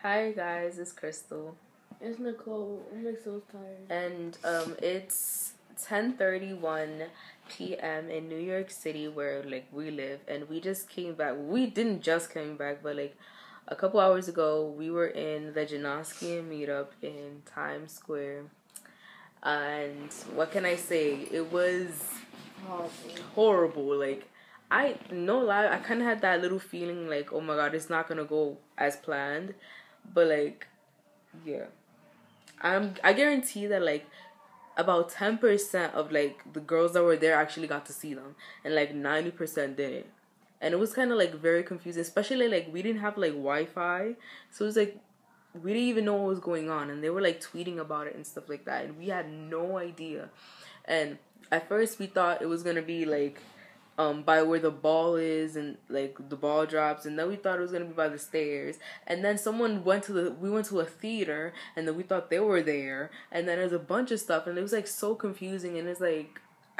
Hi guys, it's Crystal. It's Nicole. I'm like so tired. And it's 10:31 p.m. in New York City where we live, and we just came back. We didn't just come back, but a couple hours ago we were in the Janoskian meetup in Times Square. And what can I say? It was horrible. I no lie, I kind of had that little feeling oh my god, it's not gonna go as planned, but yeah, I guarantee that about 10% of the girls that were there actually got to see them, and 90% didn't. And it was kind of very confusing, especially we didn't have Wi-Fi, so it was we didn't even know what was going on, and they were tweeting about it and stuff like that, and we had no idea. And at first we thought it was gonna be by where the ball is, and the ball drops, and then we thought it was gonna be by the stairs, and then we went to a theater, and then we thought they were there, and then there's a bunch of stuff, and it was so confusing, and it's I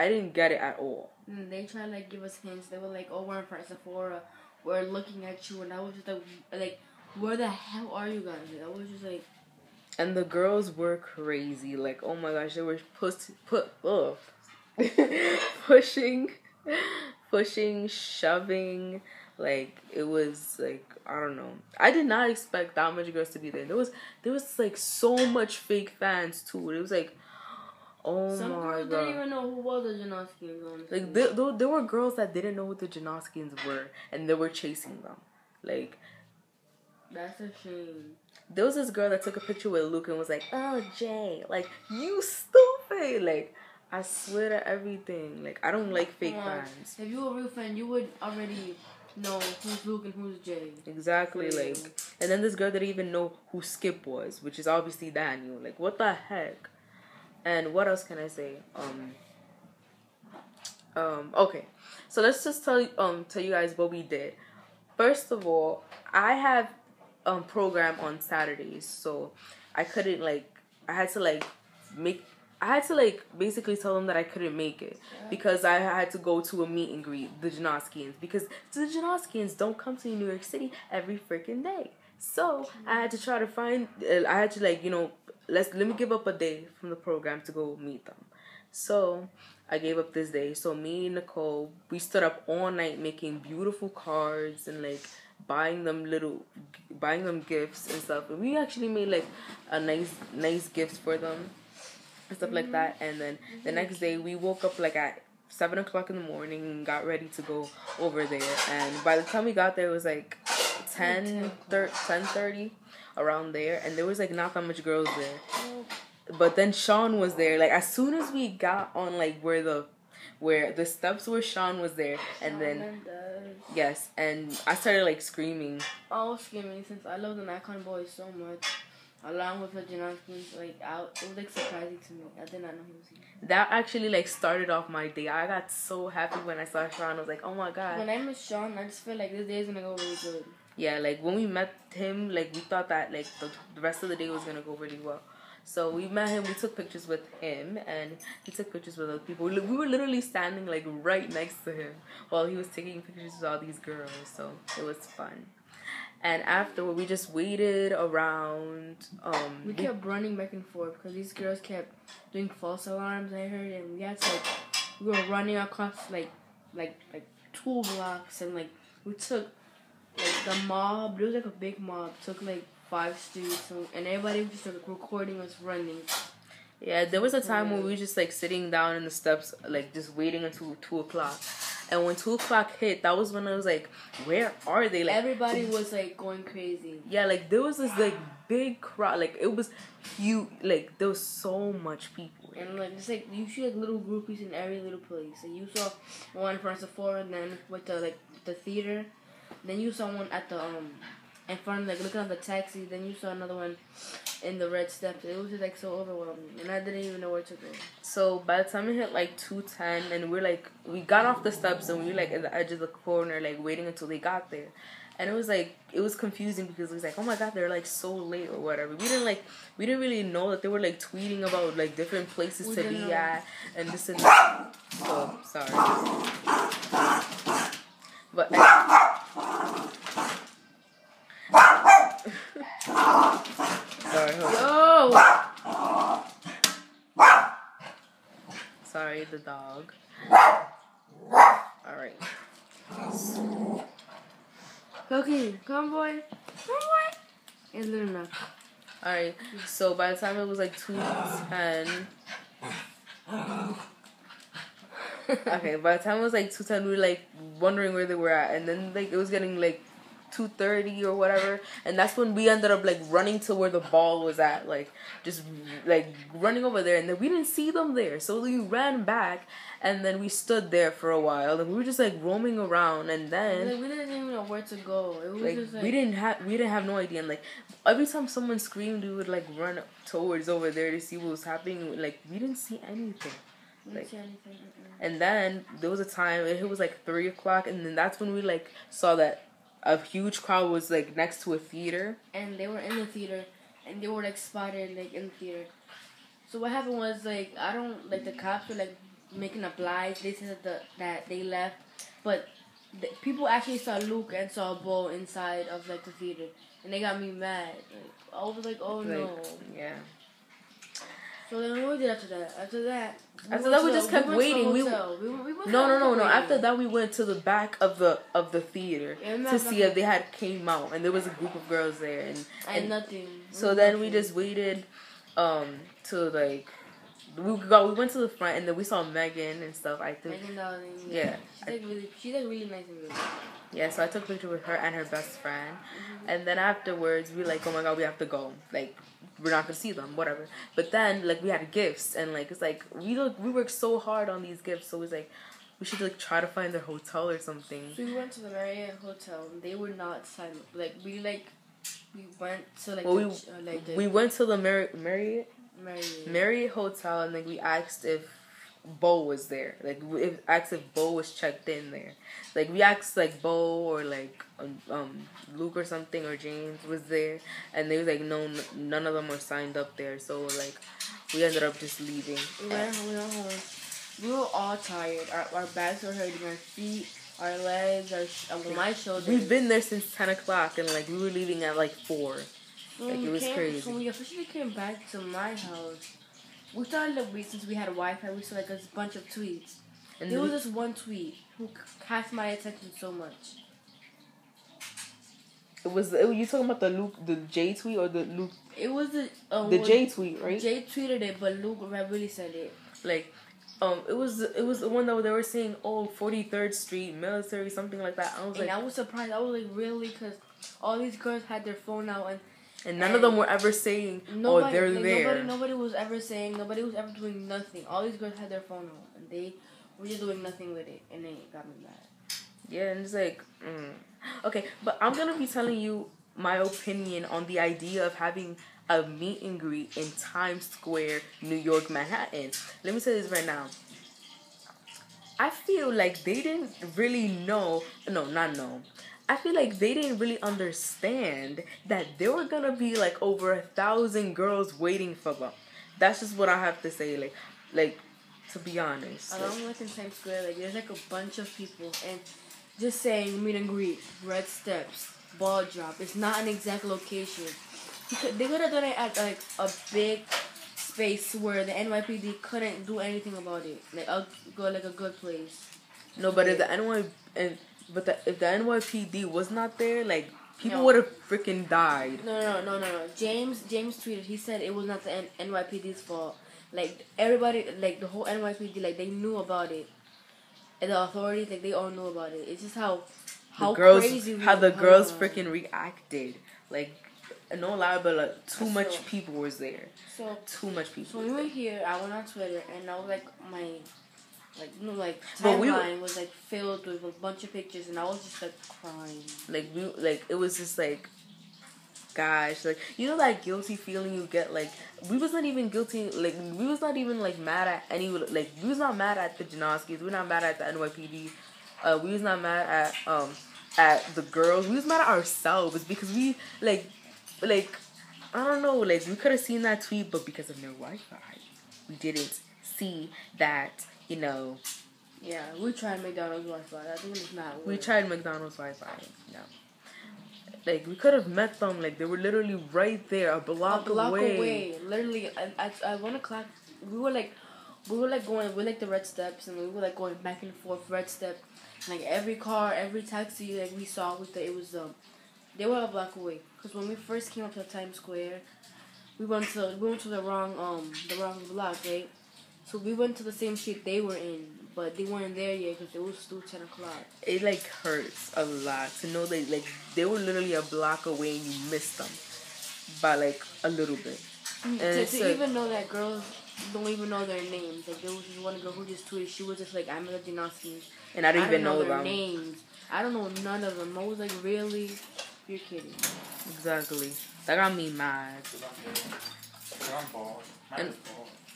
didn't get it at all. And they tried to give us hints. They were like, "Oh, we're in front of Sephora. We're looking at you," and I was just like, "Where the hell are you guys?" I was just like. And the girls were crazy. Oh my gosh, they were pushing, shoving. It was I don't know. I did not expect that much girls to be there. There was so much fake fans too. It was oh some my girls god. didn't even know who was the Janoskians. There were girls that didn't know what the Janoskians were, and they were chasing them. That's a shame. There was this girl that took a picture with Luke and was like, "Oh, Jay, you stupid." I swear to everything. I don't like fake fans. If you were a real fan, you would already know who's Luke and who's Jay. Exactly. And then this girl didn't even know who Skip was, which is obviously Daniel. What the heck? And what else can I say? Okay. So let's just tell you guys what we did. First of all, I have program on Saturdays, so I couldn't I had to basically tell them that I couldn't make it because I had to go to a meet and greet, the Janoskians, because the Janoskians don't come to New York City every freaking day. So I had to try to find, I had to let me give up a day from the program to go meet them. So I gave up this day. So me and Nicole, we stood up all night making beautiful cards and buying them gifts and stuff. And we actually made a nice gifts for them and stuff like that. And then the next day we woke up at 7 o'clock in the morning and got ready to go over there. And by the time we got there, it was 10:30 around there, and there was not that much girls there. But then Sean was there. As soon as we got on where the steps were, Sean was there, and then yes, and I started screaming. I was screaming since I love the Icon Boys so much, along with the Janoskians. It was surprising to me. I did not know he was here. That actually started off my day. I got so happy when I saw Sean. I was oh my god. When I met Sean, I just feel this day is gonna go really good. Yeah, when we met him, we thought that the rest of the day was gonna go really well. So we met him, we took pictures with him, and he took pictures with other people. We were literally standing right next to him while he was taking pictures with all these girls. So it was fun. And afterward, we just waited around. We kept running back and forth because these girls kept doing false alarms, I heard, and we had to we were running across 2 blocks, and we took the mob. There was a big mob. Took 5 streets, and everybody was just recording us running. Yeah, there was a time when we were just sitting down in the steps, just waiting until 2 o'clock. And when 2 o'clock hit, that was when I was where are they? Everybody was going crazy. Yeah, there was this big crowd. It was huge. There was so much people. And it's you see little groupies in every little place. And you saw one in front of Sephora, and then with the theater. Then you saw one at the in front of looking at the taxi. Then you saw another one in the red steps. It was just so overwhelming, and I didn't even know where to go. So by the time it hit 2:10, and we got off the steps, and we were at the edge of the corner waiting until they got there. And it was it was confusing because it was oh my god, they're so late or whatever. We didn't really know that they were tweeting about different places to be at and this and that. So sorry. But the dog. All right. Cookie, come boy. Come boy. It's little enough. All right. So by the time it was like 2:10. Okay, by the time it was like 2:10, we were like wondering where they were at, and then like it was getting like 2:30 or whatever, and that's when we ended up like running to where the ball was at, like just like running over there, and then we didn't see them there, so we ran back, and then we stood there for a while, and we were just like roaming around, and then like, we didn't even know where to go. It was like, just like we didn't have no idea, and like every time someone screamed, we would like run towards over there to see what was happening. Like we didn't see anything. Like, and then there was a time it was like 3:00, and then that's when we like saw that a huge crowd was like next to a theater, and they were in the theater, and they were like spotted like in the theater. So what happened was like the cops were like making a blind. They said that they left, but people actually saw Luke and saw Bo inside of like the theater, and they got me mad. Like, I was like, oh no, yeah. So then what we did after that? After that, we just kept waiting. No. After that, we went to the back of the theater to see if they had came out, and there was a group of girls there, and nothing. So then we just waited, to like we went to the front, and then we saw Megan and stuff. I think. Megan Darling. Yeah. She's like really nice and really. Yeah, so I took a picture with her and her best friend, and then afterwards we like, oh my god, we have to go. Like, we're not gonna see them, whatever. But then like we had gifts, and like it's like we worked so hard on these gifts, so it's like we should like try to find their hotel or something. So we went to the Marriott hotel. And they were not signed up. Like we went to like we went to the Marriott hotel, and like we asked if Bo was there. Like we asked if Bo was checked in there. Like we asked like Bo or like Luke or something, or James was there, and they was like no, none of them were signed up there. So like we ended up just leaving. We went home. We were all tired. Our backs were hurting. Our feet, our legs, my shoulders. We've been there since 10:00, and like we were leaving at like 4. Like it was crazy. So when we officially came back to my house, we started the week since we had Wi-Fi. We saw like a bunch of tweets. And there was this one tweet who caught my attention so much. You talking about the J tweet or the Luke? It was the J tweet, right? Jay tweeted it, but Luke really said it. Like, it was the one that they were saying, 43rd Street military, something like that. I was surprised. I was like, really? Because all these girls had their phone out, and none of them were ever saying, they're there. Nobody was ever saying. Nobody was ever doing nothing. All these girls had their phone out, and they were just doing nothing with it, and they got me mad. Yeah, and it's like, okay, but I'm gonna be telling you my opinion on the idea of having a meet and greet in Times Square, New York, Manhattan. Let me say this right now. I feel like they didn't really I feel like they didn't really understand that there were gonna be like over 1,000 girls waiting for them. That's just what I have to say. Like to be honest. I'm like in Times Square, like there's like a bunch of people, and just saying meet and greet, red steps, ball drop. It's not an exact location. They could have done it at like a big space where the NYPD couldn't do anything about it. Like I'll go like a good place. No, but if the NYPD was not there, like people would have freaking died. No. James tweeted. He said it was not the NYPD's fault. Like everybody, like the whole NYPD, like they knew about it, and the authorities, like they all knew about it. It's just how crazy how the girls freaking reacted. Like no lie, but like too much people was there. So too much people. So when we were here, I went on Twitter, and I was like timeline was like filled with a bunch of pictures, and I was just like crying. It was just like, gosh, like you know that guilty feeling you get. Like we was not even guilty. Like we was not even like mad at any. Like we was not mad at the Janoskians. We were not mad at the NYPD. We was not mad at the girls. We was mad at ourselves because we like I don't know. Like we could have seen that tweet, but because of no Wi-Fi, we didn't see that. You know. Yeah, we tried McDonald's Wi-Fi. I think it's not working. We tried McDonald's Wi-Fi. No. Like, we could have met them. Like, they were literally right there, a block away. Literally, at 1 o'clock, we were like, we were like going with like the red steps, and we were like going back and forth red step. And, like every car, every taxi like we saw with it was they were a block away. Cause when we first came up to Times Square, we went to the wrong block, right? So we went to the same street they were in, but they weren't there yet because it was still 10 o'clock. It like hurts a lot to know that like they were literally a block away and you missed them by like a little bit. And to even know that girls don't even know their names. Like there was this one girl who just tweeted, she was just like, I'm a Janoskian. And I don't even know their names. I don't know none of them. I was like, really? You're kidding. Exactly. That got me mad.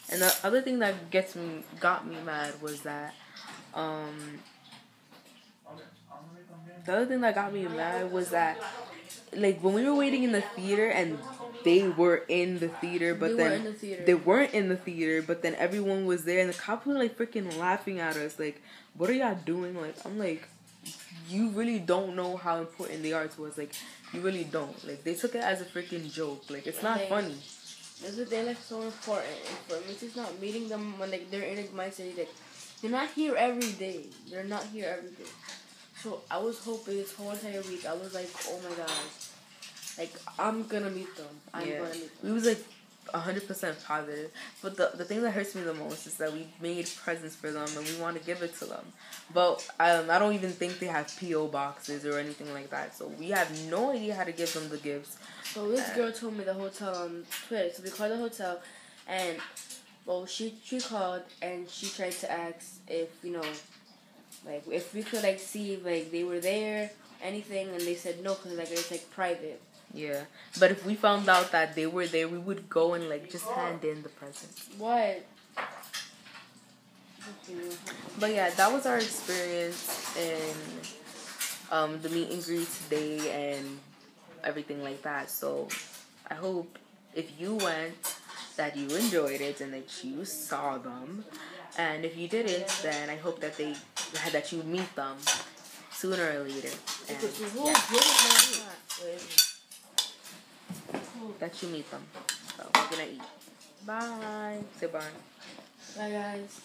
And the other thing that got me mad was that like when we were waiting in the theater and they were in the theater, but they weren't in the theater, but then everyone was there and the cops were like freaking laughing at us like, what are y'all doing? Like, I'm like, you really don't know how important they are to us. Like, you really don't. Like, they took it as a freaking joke. Like, it's not funny. They're like so important. And for me, just not meeting them when like they're in like, my city. Like, they're not here every day. They're not here every day. So I was hoping this whole entire week. I was like, oh my god, like I'm gonna meet them. I'm gonna meet them. We was like 100% positive. But the thing that hurts me the most is that we made presents for them and we want to give it to them. But I don't even think they have P.O. boxes or anything like that. So we have no idea how to give them the gifts. So this girl told me the hotel on Twitter. So we called the hotel and she called and she tried to ask if, you know, like if we could like see if like they were there, anything, and they said no because like it's like private. Yeah, but if we found out that they were there, we would go and like just hand in the presents. What? But yeah, that was our experience in the meet and greet today and everything like that. So I hope if you went that you enjoyed it and that you saw them, and if you didn't, then I hope that that you meet them sooner or later. And that you meet them. So we're gonna eat. Bye. Say bye. Bye guys.